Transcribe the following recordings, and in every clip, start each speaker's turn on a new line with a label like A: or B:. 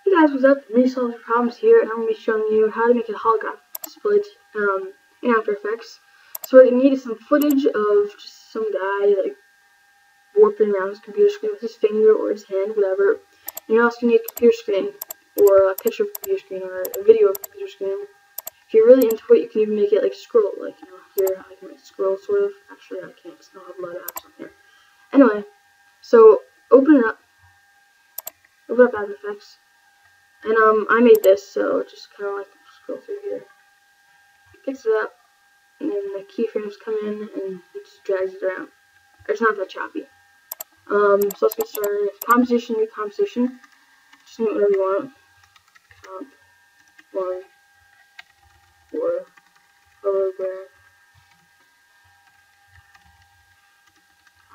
A: Hey guys, what's up? MeSolvesYourProblems here, and I'm going to be showing you how to make a holographic split in After Effects. So what you need is some footage of just some guy like warping around his computer screen with his finger or his hand, whatever. And you're also going to need a computer screen, or a picture of a computer screen, or a video of a computer screen. If you're really into it, you can even make it like scroll, like here I can make scroll sort of. Actually, I can't because I don't have a lot of apps on here. Anyway, so open up After Effects. And I made this, so just kind of like scroll through here. It picks it up, and then the keyframes come in, and it just drags it around. It's not that choppy. So let's get started with composition, new composition. Just name whatever you want. Comp 1 or holograph.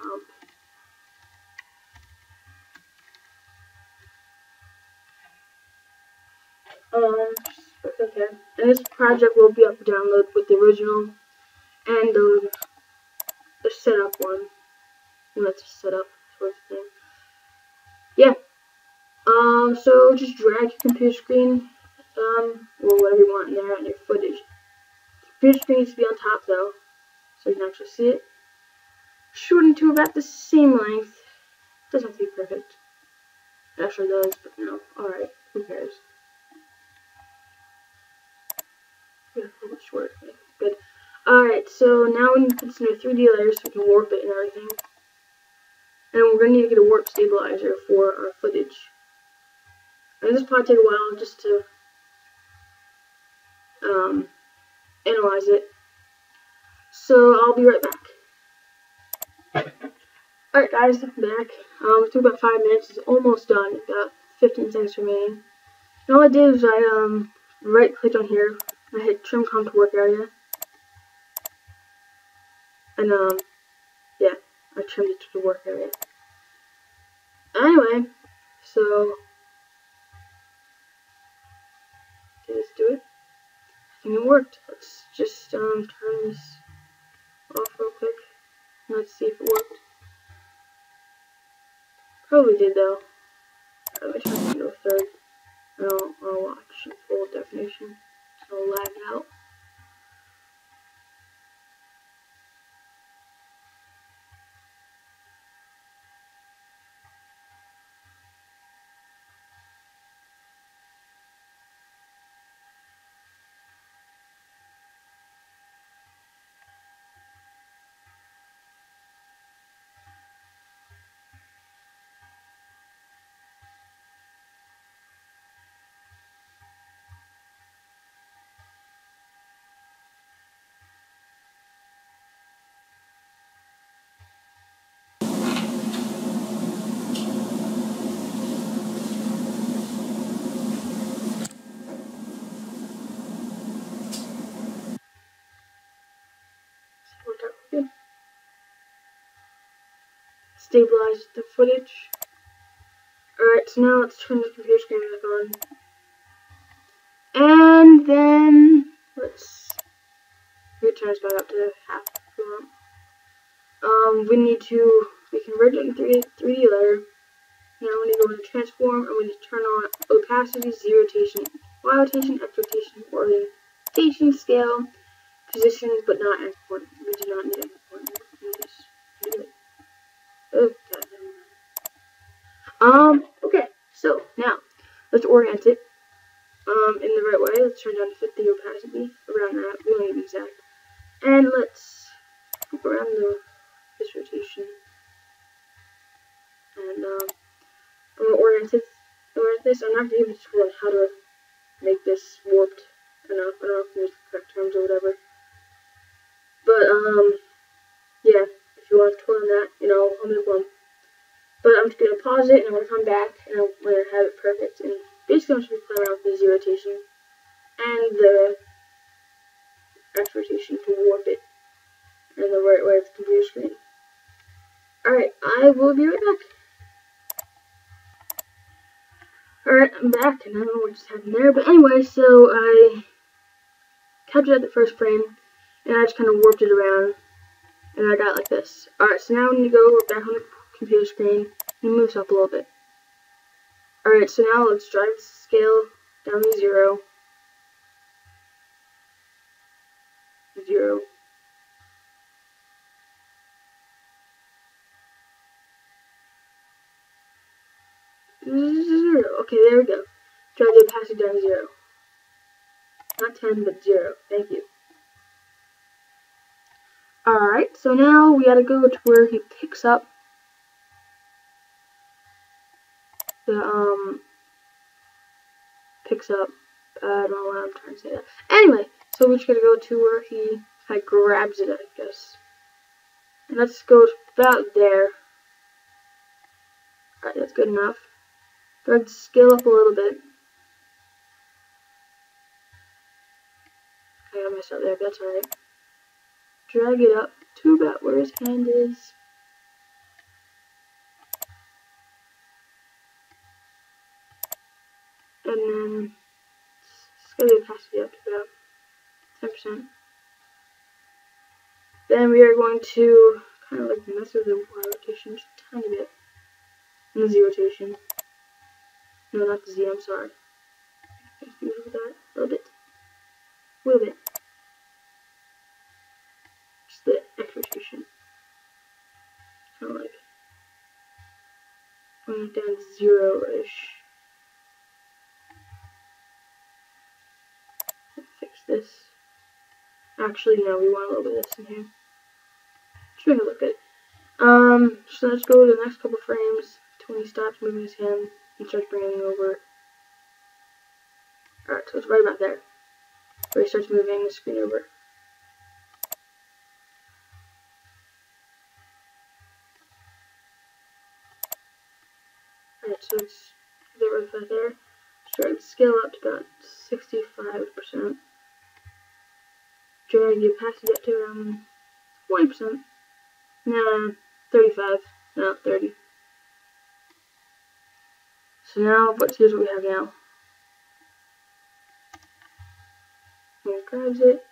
A: Comp. Okay. And this project will be up for download with the original and the setup one. And that's just set up sort of thing. Yeah. So just drag your computer screen, or whatever you want in there on your footage. The computer screen needs to be on top though, so you can actually see it. Shorten to about the same length. Doesn't have to be perfect. It actually does, but you know, alright, who cares? Yeah, a little short. Okay, good. Alright, so now we need to put this in a 3D layer so we can warp it and everything. And we're going to need to get a warp stabilizer for our footage. And this will probably take a while just to analyze it. So I'll be right back. Alright guys, I'm back. It took about 5 minutes. It's almost done. Got 15 seconds remaining. And all I did was I right clicked on here. I hit trim comp to work area. And yeah, I trimmed it to the work area. Anyway, so let's do it. I think it worked. Let's just turn this off real quick. Let's see if it worked. Probably did though. Let me turn it to a third. I'll watch in full definition. So I'll lag out. Good. Stabilize the footage. Alright, so now let's turn the computer screen back on. And then let's turn this back up to half if we want. We convert it in 3D layer. Now we need to go into transform, and we need to turn on opacity, Z rotation, Y rotation, X rotation, orientation, scale, position, but not export. We do not need export. We just do it. Oh, okay, so now let's orient it in the right way. Let's turn down to 50 opacity around that. We don't need exact. And let's move around this rotation. And I'm gonna orient this. I'm not gonna give a tutorial on how to make this warped enough. I don't know if there's the correct terms or whatever. But yeah, if you want a tutorial on that, you know, I'll make one. But I'm just gonna pause it and I'm gonna come back and I'm gonna have it perfect. And basically I'm just gonna play around with the Z rotation and the X rotation to warp it in the right way of the computer screen. Alright, I will be right back. Alright, I'm back, and I don't know what just happened there, but anyway, so I captured the first frame, and I just kind of warped it around, and I got it like this. Alright, so now we need to go back on the computer screen and move this up a little bit. Alright, so now let's drive the scale down to 0. 0. Okay, there we go. Try to pass it down to 0. Not 10, but 0. Thank you. Alright, so now we gotta go to where he picks up the, I don't know why I'm trying to say that. Anyway, so we just gotta go to where he grabs it, I guess. And let's go about there. Alright, that's good enough. Drag the scale up a little bit. I messed up there, but that's alright. Drag it up to about where his hand is. And then scale the opacity up to about 10%. Then we are going to kind of like mess with the Y rotation just a tiny bit. And the Z rotation. No, not the Z, I'm sorry. Just do that a little bit. A little bit. Just the X rotation. Kind of like going down 0-ish. Fix this. Actually, no, we want a little bit of this in here. Just make it look good. So let's go to the next couple frames to when he stops moving his hand and starts bringing it over. Alright, so it's right about there, where he starts moving the screen over. Alright, so it's right there. Drag the scale up to about 65%. Drag the opacity up to around 20%. Nah, 35. No, 30. So now, here's what we have now. He grabs it.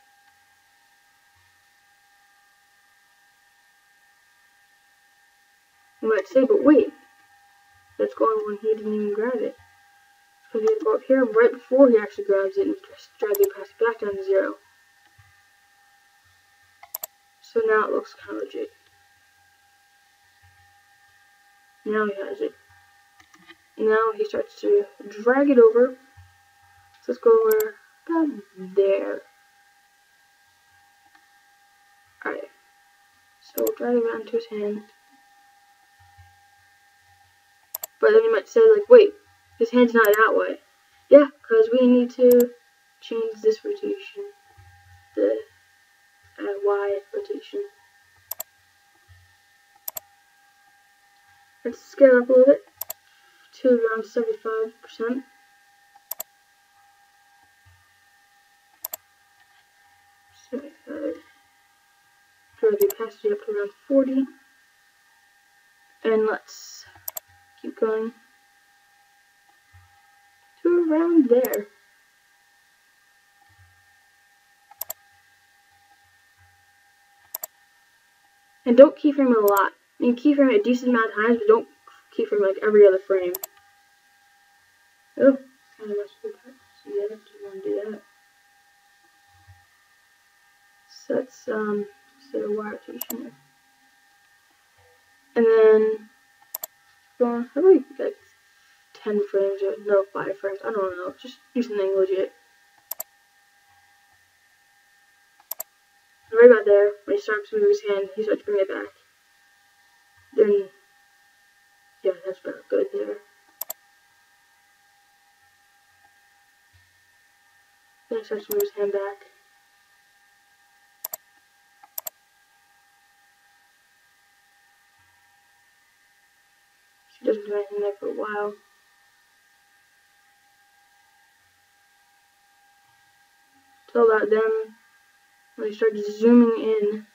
A: You might say, but wait, that's going when he didn't even grab it. Because he had to go up here right before he actually grabs it and just drag the opacity back down to 0. So now it looks kind of legit. Now he has it. Now he starts to drag it over. So let's go over about there. Alright. So we'll drag it around to his hand. But then you might say, like, wait, his hand's not that way. Yeah, because we need to change this rotation. The Y rotation. Let's scale up a little bit to around 75%. Drag the opacity up to around 40. And let's keep going to around there. And don't keyframe it a lot. You can keyframe it a decent amount of times, but don't keyframe like every other frame. Oh, kind of messed with that. So yeah, I just want to do that. So let's set a Y rotation. And then going probably like 10 frames or no 5 frames. I don't know. Just do something legit. Right about there, when he starts to move his hand, he starts to bring it back. Then, yeah, that's about good there. Then he starts to move his hand back. She doesn't do anything there for a while. Till about then, when he starts zooming in,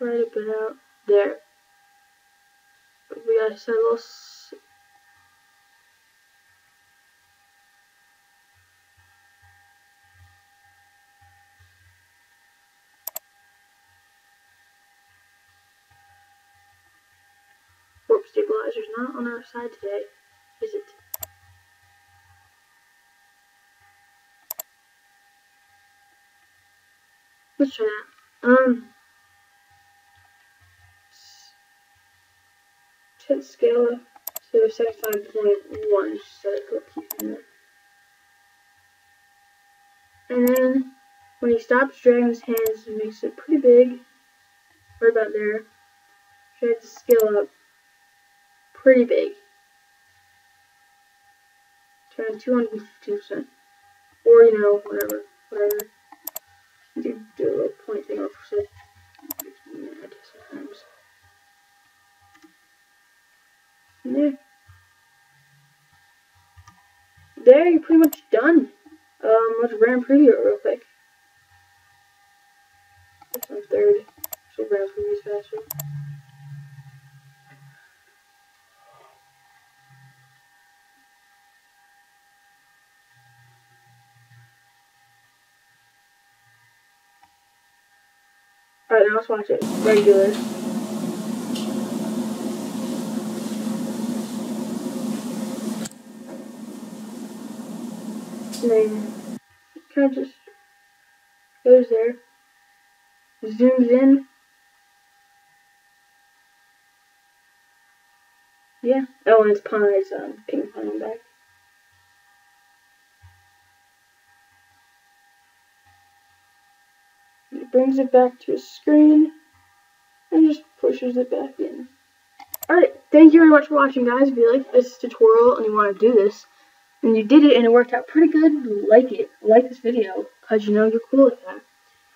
A: right about there. We gotta set a little. Warp stabilize. stabilizer's not on our side today, is it? Let's try that. Set scale to 75.1, so we'll keep in there. And then when he stops dragging his hands, he makes it pretty big, right about there. Try to scale up pretty big. Turn 215%. Or, you know, whatever. You can do a little point thing off, so it makes me mad sometimes. And there, you're pretty much done. Let's run preview it real quick. That's on third, so run previews faster. Alright, now let's watch it. Regular. And then it kind of just goes there. Zooms in. Yeah. Oh, and it's ping pong back. It brings it back to a screen and just pushes it back in. Alright, thank you very much for watching, guys. If you like this tutorial and you want to do this, and you did it and it worked out pretty good, like it. Like this video, because you know you're cool with that.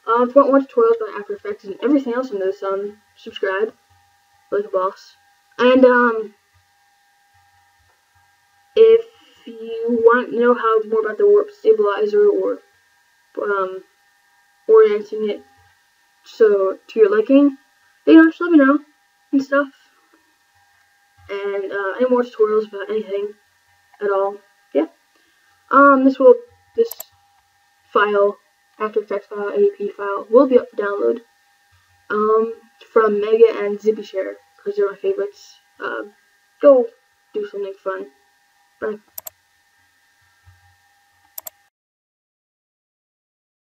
A: If you want more tutorials about After Effects and everything else in this, subscribe, like a boss. And, if you want to know how more about the warp stabilizer or, orienting it so to your liking, you know, just let me know and stuff. And, any more tutorials about anything at all, yeah. This file, After Effects file, AEP file, will be up for download, from Mega and ZippyShare, because they're my favorites. Go do something fun. Bye.